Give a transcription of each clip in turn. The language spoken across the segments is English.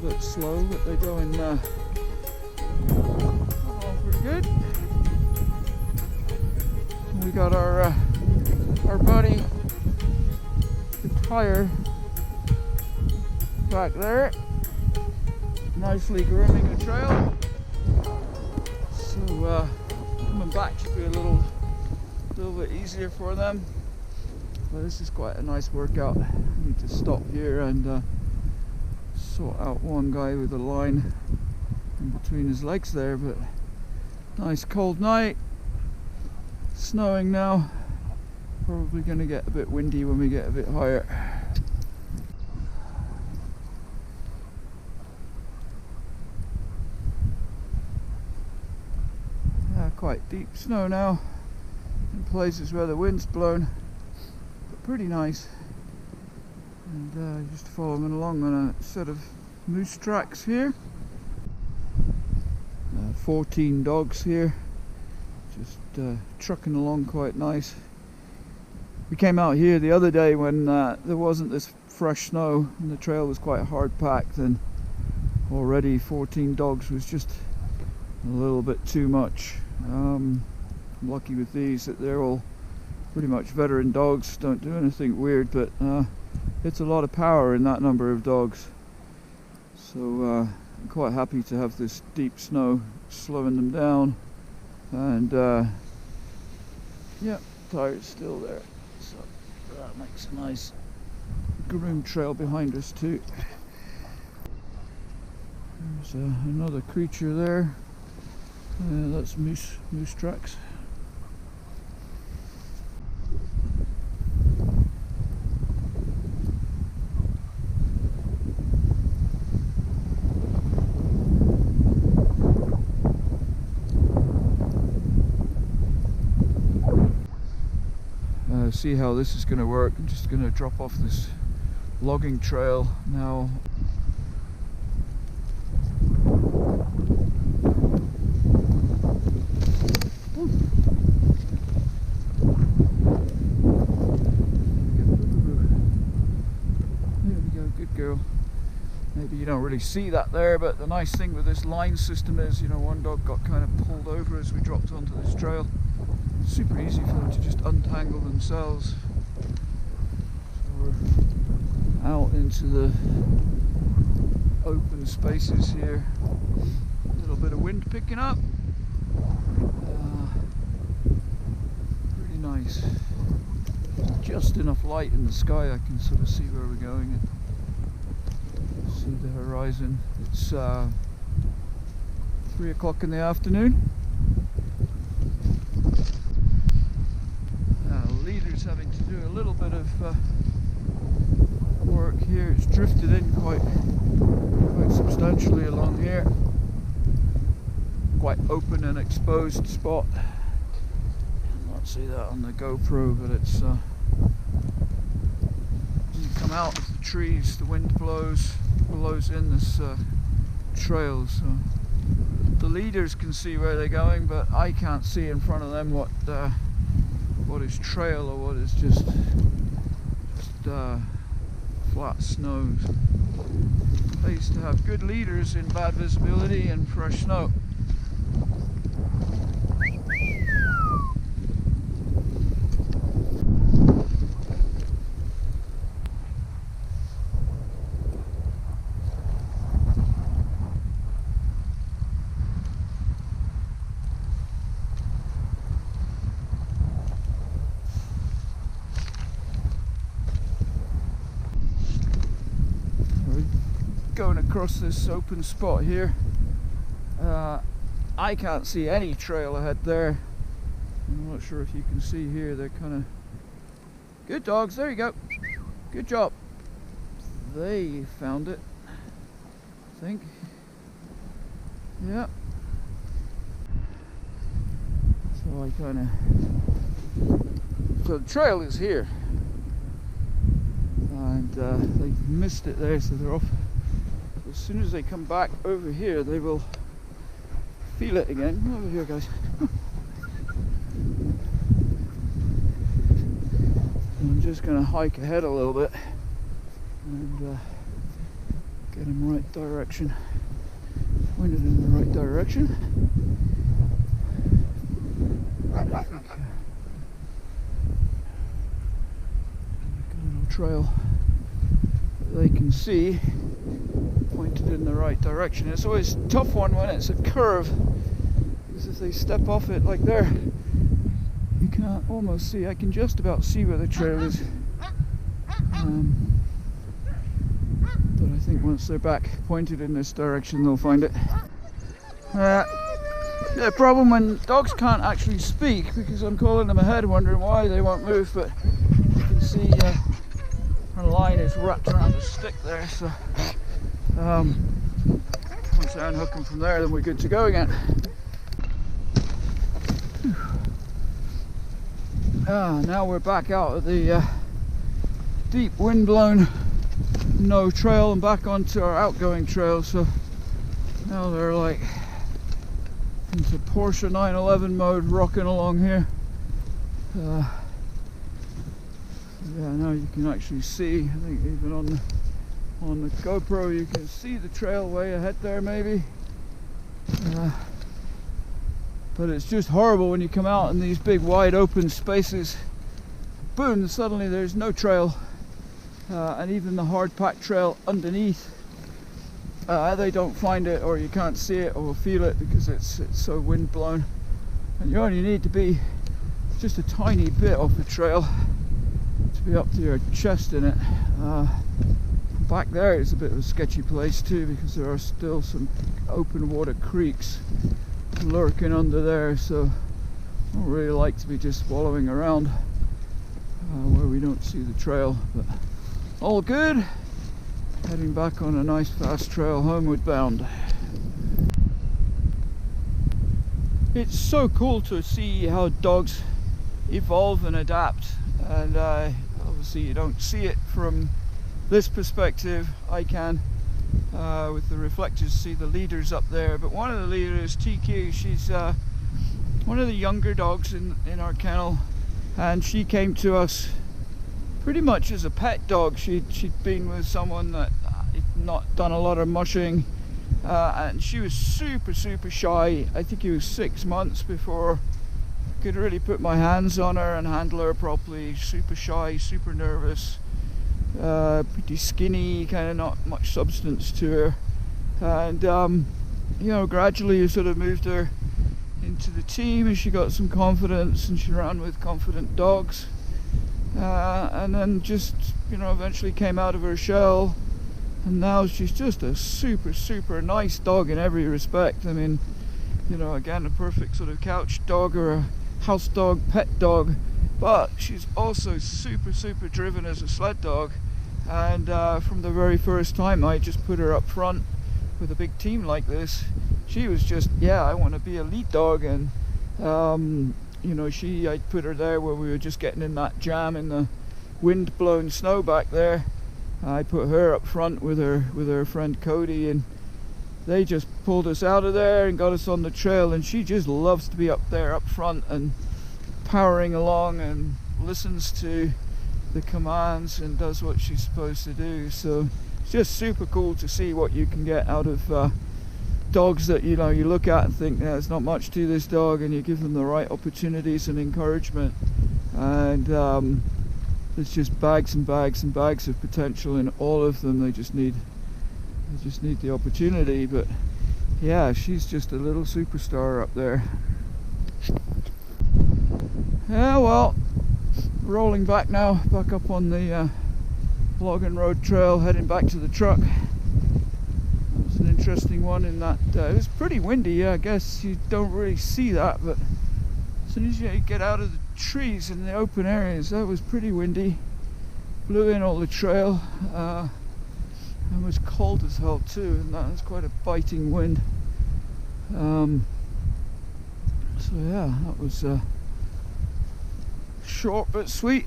little bit slow, but they're going along pretty good. We got our buddy, the tire, back there, nicely grooming the trail. So coming back should be a little bit easier for them. But this is quite a nice workout. I need to stop here and sort out one guy with a line in between his legs there. But nice cold night, snowing now, probably going to get a bit windy when we get a bit higher. Quite deep snow now in places where the wind's blown, but pretty nice. And just following along on a set of moose tracks here. 14 dogs here, just trucking along quite nice. We came out here the other day when there wasn't this fresh snow and the trail was quite hard packed, and already 14 dogs was just a little bit too much. I'm lucky with these that they're all pretty much veteran dogs, don't do anything weird, but it's a lot of power in that number of dogs. So I'm quite happy to have this deep snow slowing them down. And yeah, tire's still there, so that makes a nice groom trail behind us too. There's another creature there. That's moose tracks. See how this is going to work. I'm just going to drop off this logging trail now. Maybe you don't really see that there, but the nice thing with this line system is, you know, one dog got kind of pulled over as we dropped onto this trail. It's super easy for them to just untangle themselves. So we're out into the open spaces here. A little bit of wind picking up. Pretty nice. Just enough light in the sky I can sort of see where we're going. See the horizon. It's 3 o'clock in the afternoon. Leader's having to do a little bit of work here. It's drifted in quite substantially along here. Quite open and exposed spot. Can't see that on the GoPro, but it's you come out of the trees, the wind blows in this trail, so the leaders can see where they're going, but I can't see in front of them what is trail or what is just flat snow. Pays to have good leaders in bad visibility and fresh snow. Going across this open spot here. I can't see any trail ahead there. I'm not sure if you can see here. They're kind of good dogs. There you go. Good job. They found it, I think. Yeah. So I kind of. So the trail is here, and they've missed it there, so they're off. As soon as they come back over here, they will feel it again. Over here, guys. I'm just going to hike ahead a little bit and Get him right direction. Pointed in the right direction. Like a little trail that they can see, pointed in the right direction. It's always a tough one when it's a curve, because if they step off it like there, you can't almost see. I can just about see where the trail is. But I think once they're back pointed in this direction, they'll find it. The problem when dogs can't actually speak, because I'm calling them ahead wondering why they won't move, but you can see our line is wrapped around the stick there, so once I unhook them from there, then we're good to go again. Now we're back out of the deep wind-blown no trail and back onto our outgoing trail, so now they're like into Porsche 911 mode, rocking along here. Yeah, now you can actually see, I think even on the GoPro you can see the trail way ahead there maybe. But it's just horrible when you come out in these big wide open spaces. Boom, suddenly there's no trail. And even the hard packed trail underneath, they don't find it, or you can't see it or feel it because it's so wind blown. And you only need to be just a tiny bit off the trail to be up to your chest in it. Back there is a bit of a sketchy place too, because there are still some open water creeks lurking under there, so I don't really like to be just following around where we don't see the trail. But all good. Heading back on a nice fast trail homeward bound. It's so cool to see how dogs evolve and adapt, and obviously you don't see it from this perspective. I can with the reflectors see the leaders up there, but one of the leaders, TQ, she's one of the younger dogs in our kennel, and she came to us pretty much as a pet dog. She'd been with someone that had not done a lot of mushing, and she was super shy. I think it was 6 months before I could really put my hands on her and handle her properly. Super shy, super nervous, pretty skinny, kind of not much substance to her. And you know, gradually you sort of moved her into the team, and she got some confidence and she ran with confident dogs. And then just, you know, eventually came out of her shell, and now she's just a super nice dog in every respect. I mean, you know, again, a perfect sort of couch dog or a house dog, pet dog, but she's also super driven as a sled dog. And from the very first time I just put her up front with a big team like this, she was just, yeah, I want to be a lead dog. And you know, I put her there where we were just getting in that jam in the wind-blown snow back there. I put her up front with her friend Cody, and they just pulled us out of there and got us on the trail. And she just loves to be up there up front and powering along and listens to the commands and does what she's supposed to do. So it's just super cool to see what you can get out of dogs that, you know, you look at and think, there's not much to this dog, and you give them the right opportunities and encouragement, and there's just bags and bags and bags of potential in all of them. They just need the opportunity. But yeah, she's just a little superstar up there. Yeah, well, rolling back now, back up on the Logging Road Trail, heading back to the truck. An interesting one in that it was pretty windy. I guess you don't really see that, but as soon as you get out of the trees in the open areas, that was pretty windy. Blew in all the trail, and was cold as hell too, and that was quite a biting wind. So yeah, that was short but sweet.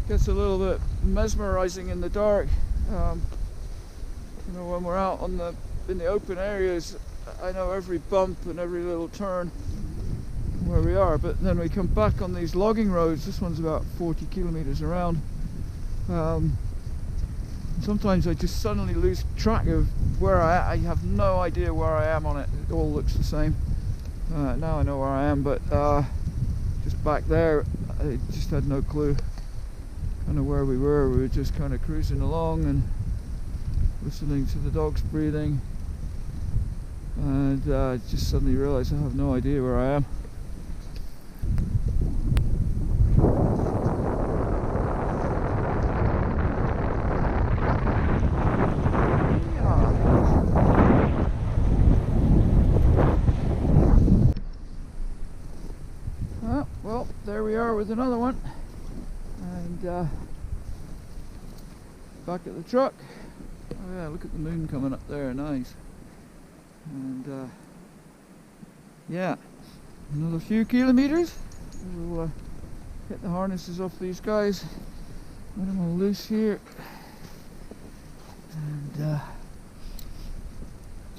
Gets a little bit mesmerizing in the dark. You know, when we're out in the open areas, I know every bump and every little turn. Where where we are, but then we come back on these logging roads. This one's about 40 kilometers around. Sometimes I just suddenly lose track of where I have no idea where I am on it. It all looks the same. Now I know where I am, but just back there I just had no clue kind of where we were. We were just kind of cruising along and listening to the dogs breathing, and just suddenly realised I have no idea where I am. Well, there we are with another one, and back at the truck. Oh yeah, look at the moon coming up there, nice. And yeah, another few kilometers. We'll get the harnesses off these guys, let them all loose here, and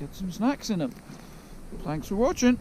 get some snacks in them. Thanks for watching.